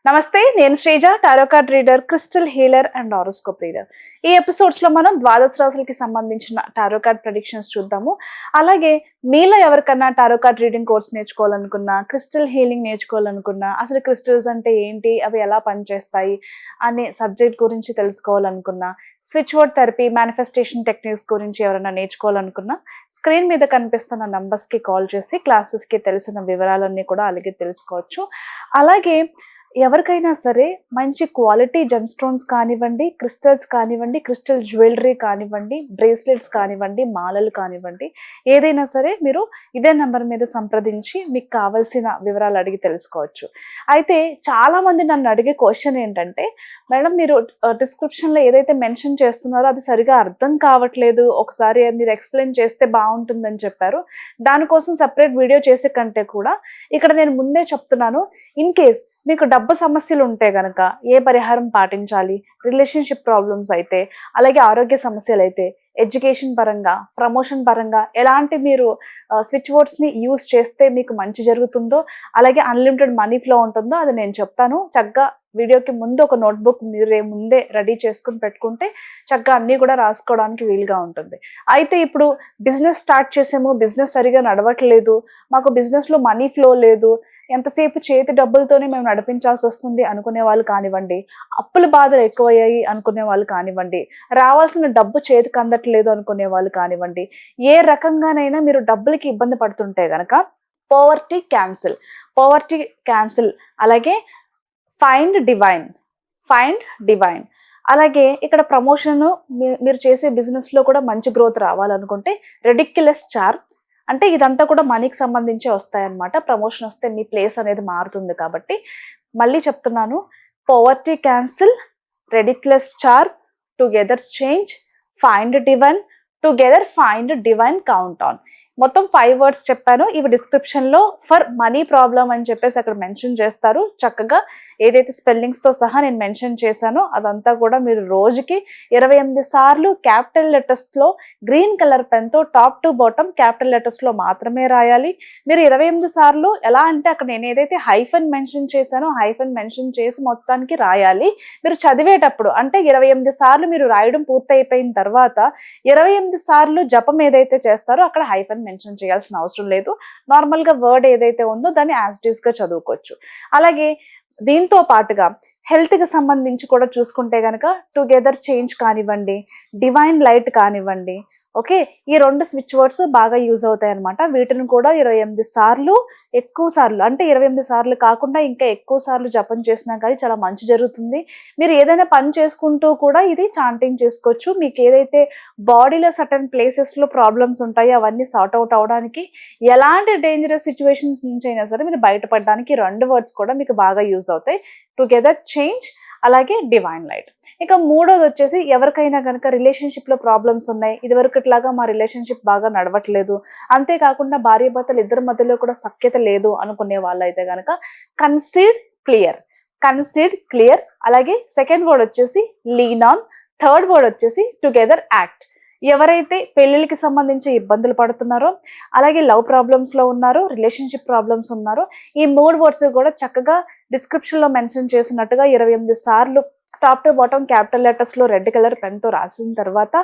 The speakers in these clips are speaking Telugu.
నమస్తే, నేను Sreeja, tarot card reader, crystal healer and horoscope reader. ఈ ఎపిసోడ్స్ లో మనం ద్వాదశ రాశులకి సంబంధించిన టారో కార్డ్ ప్రెడిక్షన్స్ చూద్దాము. అలాగే మీలో ఎవరికన్నా టారో కార్డ్ రీడింగ్ కోర్స్ నేర్చుకోవాలనుకున్నా, క్రిస్టల్ హీలింగ్ నేర్చుకోవాలనుకున్నా, అసలు క్రిస్టల్స్ అంటే ఏంటి, అవి ఎలా పనిచేస్తాయి అనే సబ్జెక్ట్ గురించి తెలుసుకోవాలనుకున్నా, switch word therapy, manifestation techniques గురించి ఎవరైనా నేర్చుకోవాలనుకున్నా, స్క్రీన్ మీద కనిపిస్తున్న నంబర్స్కి కాల్ చేసి క్లాసెస్కి తెలిసిన వివరాలన్నీ కూడా అలాగే తెలుసుకోవచ్చు. అలాగే ఎవరికైనా సరే మంచి క్వాలిటీ జెమ్ స్టోన్స్ కానివ్వండి, క్రిస్టల్స్ కానివ్వండి, క్రిస్టల్ జ్యువెలరీ కానివ్వండి, బ్రేస్లెట్స్ కానివ్వండి, మాలలు కానివ్వండి, ఏదైనా సరే మీరు ఇదే నెంబర్ మీద సంప్రదించి మీకు కావాల్సిన వివరాలు అడిగి తెలుసుకోవచ్చు. అయితే చాలామంది నన్ను అడిగే క్వశ్చన్ ఏంటంటే, మేడం మీరు డిస్క్రిప్షన్లో ఏదైతే మెన్షన్ చేస్తున్నారో అది సరిగా అర్థం కావట్లేదు, ఒకసారి మీరు ఎక్స్ప్లెయిన్ చేస్తే బాగుంటుందని చెప్పారు. దానికోసం సపరేట్ వీడియో చేసే కంటే కూడా ఇక్కడ నేను ముందే చెప్తున్నాను, ఇన్ కేస్ మీకు డబ్బు సమస్యలు ఉంటే కనుక ఏ పరిహారం పాటించాలి, రిలేషన్షిప్ ప్రాబ్లమ్స్ అయితే, అలాగే ఆరోగ్య సమస్యలు అయితే, ఎడ్యుకేషన్ పరంగా, ప్రమోషన్ పరంగా ఎలాంటి మీరు స్విచ్ వర్డ్స్ని యూజ్ చేస్తే మీకు మంచి జరుగుతుందో, అలాగే అన్లిమిటెడ్ మనీ ఫ్లో ఉంటుందో అది నేను చెప్తాను. చక్కగా వీడియోకి ముందు ఒక నోట్బుక్ మీరే ముందే రెడీ చేసుకుని పెట్టుకుంటే చక్కగా అన్నీ కూడా రాసుకోవడానికి వీలుగా ఉంటుంది. అయితే ఇప్పుడు బిజినెస్ స్టార్ట్ చేసాము, బిజినెస్ సరిగా నడవట్లేదు, మాకు బిజినెస్లో మనీ ఫ్లో లేదు, ఎంతసేపు చేతి డబ్బులతోనే మేము నడిపించాల్సి వస్తుంది అనుకునే వాళ్ళు కానివ్వండి, అప్పుల బాధలు ఎక్కువయ్యాయి అనుకునే వాళ్ళు కానివ్వండి, రావాల్సిన డబ్బు చేతికి అందట్లేదు అనుకునే వాళ్ళు కానివ్వండి, ఏ రకంగానైనా మీరు డబ్బులకి ఇబ్బంది పడుతుంటే కనుక పోవర్టీ క్యాన్సిల్, అలాగే ఫైండ్ డివైన్, అలాగే ఇక్కడ ప్రమోషన్, మీరు చేసే బిజినెస్లో కూడా మంచి గ్రోత్ రావాలనుకుంటే రెడిక్యులస్ చార్మ్, అంటే ఇదంతా కూడా మనీకి సంబంధించి వస్తాయన్నమాట. ప్రమోషన్ వస్తే మీ ప్లేస్ అనేది మారుతుంది కాబట్టి. మళ్ళీ చెప్తున్నాను, poverty cancel, ridiculous charm, together change, find divine count on. మొత్తం 5 వర్డ్స్ చెప్పాను. ఇవి డిస్క్రిప్షన్లో ఫర్ మనీ ప్రాబ్లం అని చెప్పేసి అక్కడ మెన్షన్ చేస్తారు. చక్కగా ఏదైతే స్పెల్లింగ్స్తో సహా నేను మెన్షన్ చేశానో అదంతా కూడా మీరు రోజుకి 28 సార్లు క్యాపిటల్ లెటర్స్లో గ్రీన్ కలర్ పెన్తో టాప్ టు బాటమ్ క్యాపిటల్ లెటర్స్లో మాత్రమే రాయాలి. మీరు 28 సార్లు ఎలా అంటే అక్కడ నేను ఏదైతే హైఫన్ మెన్షన్ చేశానో హైఫన్ మెన్షన్ చేసి మొత్తానికి రాయాలి. మీరు చదివేటప్పుడు అంటే 28 సార్లు మీరు రాయడం పూర్తయిపోయిన తర్వాత 28 సార్లు జపం ఏదైతే చేస్తారో అక్కడ హైఫన్ మెన్షన్ చేయాల్సిన అవసరం లేదు. నార్మల్గా వర్డ్ ఏదైతే ఉందో దాన్ని యాజ్ ఇట్ ఈస్ గా చదువుకోవచ్చు. అలాగే దీంతో పాటుగా హెల్త్కి సంబంధించి కూడా చూసుకుంటే కనుక టుగెదర్ చేంజ్ కానివ్వండి, డివైన్ లైట్ కానివ్వండి, ఓకే, ఈ 2 స్విచ్ వర్డ్స్ బాగా యూజ్ అవుతాయి అనమాట. వీటిని కూడా 28 సార్లు, ఎక్కువ సార్లు అంటే 28 సార్లు కాకుండా ఇంకా ఎక్కువ సార్లు జపం చేసినా కానీ చాలా మంచి జరుగుతుంది. మీరు ఏదైనా పని చేసుకుంటూ కూడా ఇది చాంటింగ్ చేసుకోవచ్చు. మీకు ఏదైతే బాడీలో సర్టన్ ప్లేసెస్లో ప్రాబ్లమ్స్ ఉంటాయో అవన్నీ సార్ట్ అవుట్ అవడానికి, ఎలాంటి డేంజరస్ సిచ్యువేషన్స్ నుంచి అయినా సరే మీరు బయటపడడానికి 2 వర్డ్స్ కూడా మీకు బాగా యూజ్ అవుతాయి. టుగెదర్ చేంజ్, అలాగే డివైన్ లైట్. ఇక మూడోది వచ్చేసి ఎవరికైనా కనుక రిలేషన్షిప్లో ప్రాబ్లమ్స్ ఉన్నాయి, ఇదివరకట్లాగా మా రిలేషన్షిప్ బాగా నడవట్లేదు, అంతేకాకుండా భార్యాభర్తలు ఇద్దరి మధ్యలో కూడా సఖ్యత లేదు అనుకునే వాళ్ళు అయితే కనుక కన్సీడ్ క్లియర్, అలాగే సెకండ్ వర్డ్ వచ్చేసి లీన్ ఆన్, థర్డ్ వర్డ్ వచ్చేసి టుగెదర్ యాక్ట్. ఎవరైతే పెళ్ళిళ్ళకి సంబంధించి ఇబ్బందులు పడుతున్నారో, అలాగే లవ్ ప్రాబ్లమ్స్లో ఉన్నారో, రిలేషన్షిప్ ప్రాబ్లమ్స్ ఉన్నారో, ఈ 3 వర్డ్స్ కూడా చక్కగా డిస్క్రిప్షన్లో మెన్షన్ చేసినట్టుగా 28 సార్లు టాప్ టు బాటమ్ క్యాపిటల్ లెటర్స్లో రెడ్ కలర్ పెన్తో రాసిన తర్వాత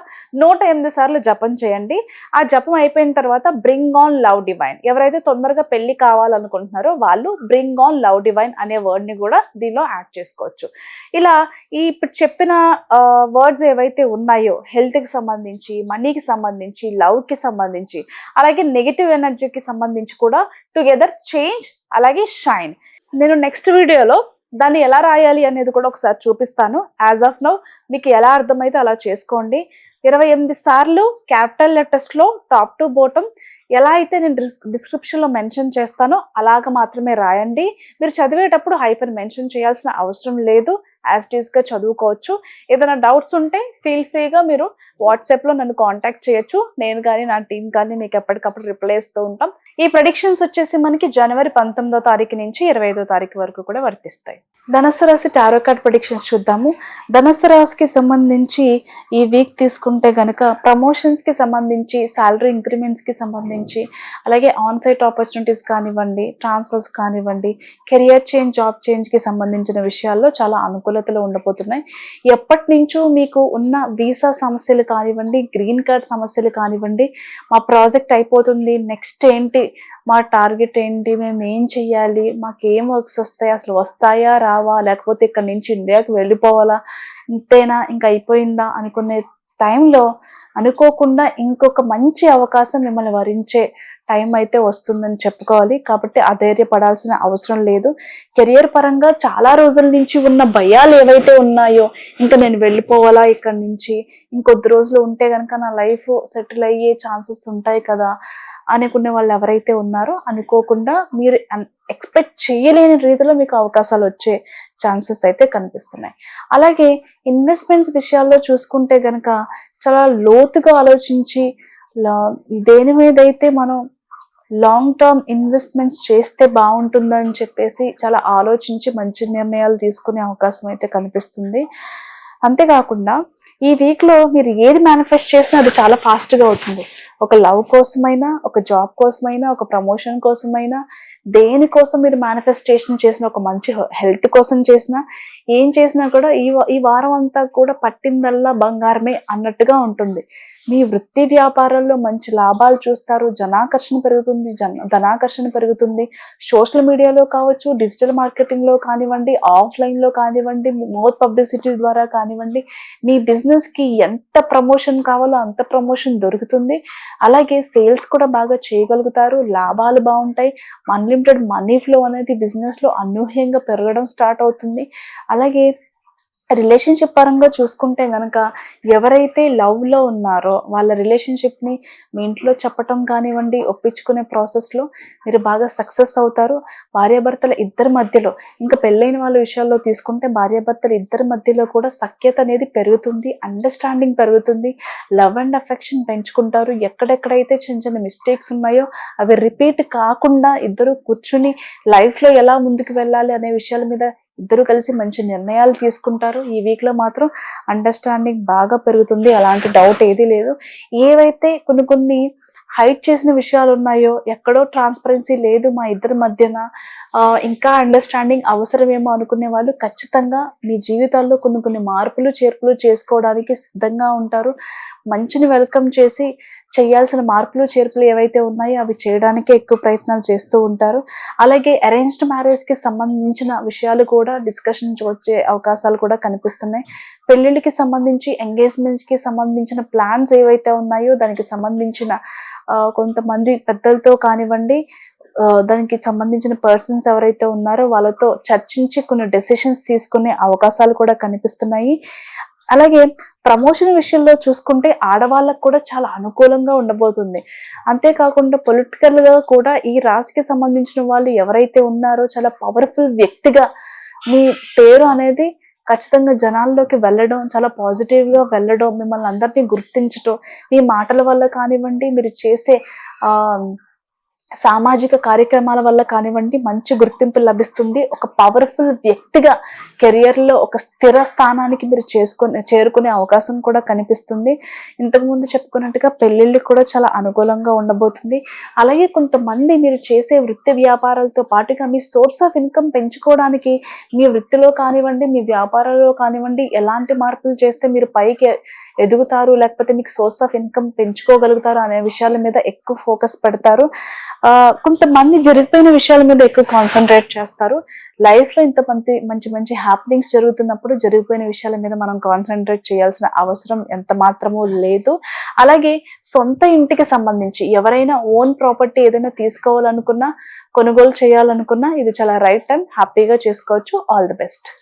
108 సార్లు జపం చేయండి. ఆ జపం అయిపోయిన తర్వాత బ్రింగ్ ఆన్ లవ్ డివైన్, ఎవరైతే తొందరగా పెళ్లి కావాలనుకుంటున్నారో వాళ్ళు బ్రింగ్ ఆన్ లవ్ డివైన్ అనే వర్డ్ని కూడా దీనిలో యాడ్ చేసుకోవచ్చు. ఇలా ఈ ఇప్పుడు చెప్పిన వర్డ్స్ ఏవైతే ఉన్నాయో హెల్త్కి సంబంధించి, మనీకి సంబంధించి, లవ్కి సంబంధించి, అలాగే నెగిటివ్ ఎనర్జీకి సంబంధించి కూడా టుగెదర్ చేంజ్, అలాగే షైన్. నేను నెక్స్ట్ వీడియోలో దాన్ని ఎలా రాయాలి అనేది కూడా ఒకసారి చూపిస్తాను. యాజ్ ఆఫ్ నౌ మీకు ఎలా అర్థమైతే అలా చేసుకోండి. 28 సార్లు క్యాపిటల్ లెటర్స్లో టాప్ టు బాటమ్ ఎలా అయితే నేను డిస్క్రిప్షన్లో మెన్షన్ చేస్తానో అలాగ మాత్రమే రాయండి. మీరు చదివేటప్పుడు హైఫన్ మెన్షన్ చేయాల్సిన అవసరం లేదు. యాజ్ ఇట్ ఈస్గా చదువుకోవచ్చు. ఏదైనా డౌట్స్ ఉంటే ఫీల్ ఫ్రీగా మీరు వాట్సాప్లో నన్ను కాంటాక్ట్ చేయొచ్చు. నేను కానీ నా టీం కానీ మీకు ఎప్పటికప్పుడు రిప్లై ఇస్తూ ఉంటాం. ఈ ప్రెడిక్షన్స్ వచ్చేసి మనకి జనవరి 19వ తారీఖు నుంచి 25వ తారీఖు వరకు కూడా వర్తిస్తాయి. ధనుస్సు రాశి టారో కార్డ్ ప్రెడిక్షన్స్ చూద్దాము. ధనుస్సు రాశికి సంబంధించి ఈ వీక్ తీసుకుంటే గనక ప్రమోషన్స్కి సంబంధించి, శాలరీ ఇంక్రిమెంట్స్కి సంబంధించి, అలాగే ఆన్ సైట్ ఆపర్చునిటీస్ కానివ్వండి, ట్రాన్స్ఫర్స్ కానివ్వండి, కెరియర్ చేంజ్, జాబ్ చేంజ్కి సంబంధించిన విషయాల్లో చాలా అనుకూలతలు ఉండబోతున్నాయి. ఎప్పటి నుంచో మీకు ఉన్న వీసా సమస్యలు కానివ్వండి, గ్రీన్ కార్డ్ సమస్యలు కానివ్వండి, మా ప్రాజెక్ట్ అయిపోతుంది, నెక్స్ట్ ఏంటి, మా టార్గెట్ ఏంటి, మేము ఏం చెయ్యాలి, మాకు ఏం వర్క్స్ వస్తాయి, అసలు వస్తాయా రావా, లేకపోతే ఇక్కడ నుంచి ఇండియాకి వెళ్ళిపోవాలా, ఇంతేనా ఇంకా అయిపోయిందా అనుకునే టైంలో అనుకోకుండా ఇంకొక మంచి అవకాశం మిమ్మల్ని వరించే టైం అయితే వస్తుందని చెప్పుకోవాలి. కాబట్టి అధైర్యపడాల్సిన అవసరం లేదు. కెరియర్ పరంగా చాలా రోజుల నుంచి ఉన్న భయాలు ఏవైతే ఉన్నాయో, ఇంకా నేను వెళ్ళిపోవాలా ఇక్కడ నుంచి, ఇంకొద్ది రోజులు ఉంటే కనుక నా లైఫ్ సెటిల్ అయ్యే ఛాన్సెస్ ఉంటాయి కదా అనుకునే వాళ్ళు ఎవరైతే ఉన్నారో, అనుకోకుండా మీరు ఎక్స్పెక్ట్ చేయలేని రీతిలో మీకు అవకాశాలు వచ్చే ఛాన్సెస్ అయితే కనిపిస్తున్నాయి. అలాగే ఇన్వెస్ట్మెంట్స్ విషయాల్లో చూసుకుంటే గనక చాలా లోతుగా ఆలోచించి దేని మీద అయితే మనం లాంగ్ టర్మ్ ఇన్వెస్ట్మెంట్స్ చేస్తే బాగుంటుందని చెప్పేసి చాలా ఆలోచించి మంచి నిర్ణయాలు తీసుకునే అవకాశం అయితే కనిపిస్తుంది. అంతేకాకుండా ఈ వీక్లో మీరు ఏది మేనిఫెస్ట్ చేసినా అది చాలా ఫాస్ట్గా అవుతుంది. ఒక లవ్ కోసమైనా, ఒక జాబ్ కోసమైనా, ఒక ప్రమోషన్ కోసమైనా, దేనికోసం మీరు మేనిఫెస్టేషన్ చేసిన, ఒక మంచి హెల్త్ కోసం చేసినా, ఏం చేసినా కూడా ఈ వారం అంతా కూడా పట్టిందల్లా బంగారమే అన్నట్టుగా ఉంటుంది. మీ వృత్తి వ్యాపారాల్లో మంచి లాభాలు చూస్తారు. ధనాకర్షణ పెరుగుతుంది. సోషల్ మీడియాలో కావచ్చు, డిజిటల్ మార్కెటింగ్లో కానివ్వండి, ఆఫ్లైన్లో కానివ్వండి, మౌత్ పబ్లిసిటీ ద్వారా కానివ్వండి, మీ బిజినెస్కి ఎంత ప్రమోషన్ కావాలో అంత ప్రమోషన్ దొరుకుతుంది. అలాగే సేల్స్ కూడా బాగా చేయగలుగుతారు. లాభాలు బాగుంటాయి. అన్లిమిటెడ్ మనీ ఫ్లో అనేది బిజినెస్లో అనూహ్యంగా పెరగడం స్టార్ట్ అవుతుంది. అలాగే రిలేషన్షిప్ పరంగా చూసుకుంటే కనుక ఎవరైతే లవ్లో ఉన్నారో వాళ్ళ రిలేషన్షిప్ని మీ ఇంట్లో చెప్పటం కానివ్వండి, ఒప్పించుకునే ప్రాసెస్లో మీరు బాగా సక్సెస్ అవుతారు. భార్యాభర్తల ఇద్దరి మధ్యలో, ఇంకా పెళ్ళైన వాళ్ళ విషయాల్లో తీసుకుంటే భార్యాభర్తల ఇద్దరి మధ్యలో కూడా సఖ్యత అనేది పెరుగుతుంది, అండర్స్టాండింగ్ పెరుగుతుంది, లవ్ అండ్ అఫెక్షన్ పెంచుకుంటారు. ఎక్కడెక్కడైతే చిన్న చిన్న మిస్టేక్స్ ఉన్నాయో అవి రిపీట్ కాకుండా ఇద్దరు కూర్చుని లైఫ్లో ఎలా ముందుకు వెళ్ళాలి అనే విషయాల మీద ఇద్దరు కలిసి మంచి నిర్ణయాలు తీసుకుంటారు. ఈ వీక్లో మాత్రం అండర్స్టాండింగ్ బాగా పెరుగుతుంది, అలాంటి డౌట్ ఏదీ లేదు. ఏవైతే కొన్ని హైడ్ చేసిన విషయాలు ఉన్నాయో, ఎక్కడో ట్రాన్స్పరెన్సీ లేదు మా ఇద్దరి మధ్యన, ఇంకా అండర్స్టాండింగ్ అవసరమేమో అనుకునే వాళ్ళు ఖచ్చితంగా మీ జీవితాల్లో కొన్ని మార్పులు చేర్పులు చేసుకోవడానికి సిద్ధంగా ఉంటారు. మంచిని వెల్కమ్ చేసి చేయాల్సిన మార్పులు చేర్పులు ఏవైతే ఉన్నాయో అవి చేయడానికే ఎక్కువ ప్రయత్నాలు చేస్తూ ఉంటారు. అలాగే అరేంజ్డ్ మ్యారేజ్కి సంబంధించిన విషయాలు కూడా డిస్కషన్ వచ్చే అవకాశాలు కూడా కనిపిస్తున్నాయి. పెళ్ళిళ్ళకి సంబంధించి, ఎంగేజ్మెంట్కి సంబంధించిన ప్లాన్స్ ఏవైతే ఉన్నాయో దానికి సంబంధించిన కొంతమంది పెద్దలతో కానివ్వండి, దానికి సంబంధించిన పర్సన్స్ ఎవరైతే ఉన్నారో వాళ్ళతో చర్చించి కొన్ని డెసిషన్స్ తీసుకునే అవకాశాలు కూడా కనిపిస్తున్నాయి. అలాగే ప్రమోషన్ విషయంలో చూసుకుంటే ఆడవాళ్ళకు కూడా చాలా అనుకూలంగా ఉండబోతుంది. అంతేకాకుండా పొలిటికల్గా కూడా ఈ రాశికి సంబంధించిన వాళ్ళు ఎవరైతే ఉన్నారో చాలా పవర్ఫుల్ వ్యక్తిగా మీ పేరు అనేది ఖచ్చితంగా జనాల్లోకి వెళ్ళడం, చాలా పాజిటివ్గా వెళ్ళడం, మిమ్మల్ని అందరినీ గుర్తించడం, మీ మాటల వల్ల కానివ్వండి, మీరు చేసే సామాజిక కార్యక్రమాల వల్ల కానివ్వండి మంచి గుర్తింపు లభిస్తుంది. ఒక పవర్ఫుల్ వ్యక్తిగా కెరియర్లో ఒక స్థిర స్థానానికి మీరు చేరుకునే అవకాశం కూడా కనిపిస్తుంది. ఇంతకుముందు చెప్పుకున్నట్టుగా పెళ్ళిళ్ళకి కూడా చాలా అనుకూలంగా ఉండబోతుంది. అలాగే కొంతమంది మీరు చేసే వృత్తి వ్యాపారాలతో పాటుగా మీ సోర్స్ ఆఫ్ ఇన్కమ్ పెంచుకోవడానికి మీ వృత్తిలో కానివ్వండి, మీ వ్యాపారాల్లో కానివ్వండి ఎలాంటి మార్పులు చేస్తే మీరు పైకి ఎదుగుతారు, లేకపోతే మీకు సోర్స్ ఆఫ్ ఇన్కమ్ పెంచుకోగలుగుతారు అనే విషయాల మీద ఎక్కువ ఫోకస్ పెడతారు. కొంతమంది జరిగిపోయిన విషయాల మీద ఎక్కువ కాన్సన్ట్రేట్ చేస్తారు. లైఫ్లో ఇంత మంచి మంచి హ్యాపెనింగ్స్ జరుగుతున్నప్పుడు జరిగిపోయిన విషయాల మీద మనం కాన్సన్ట్రేట్ చేయాల్సిన అవసరం ఎంత మాత్రమూ లేదు. అలాగే సొంత ఇంటికి సంబంధించి ఎవరైనా ఓన్ ప్రాపర్టీ ఏదైనా తీసుకోవాలనుకున్నా, కొనుగోలు చేయాలనుకున్నా ఇది చాలా రైట్ టైం, హ్యాపీగా చేసుకోవచ్చు. All the best.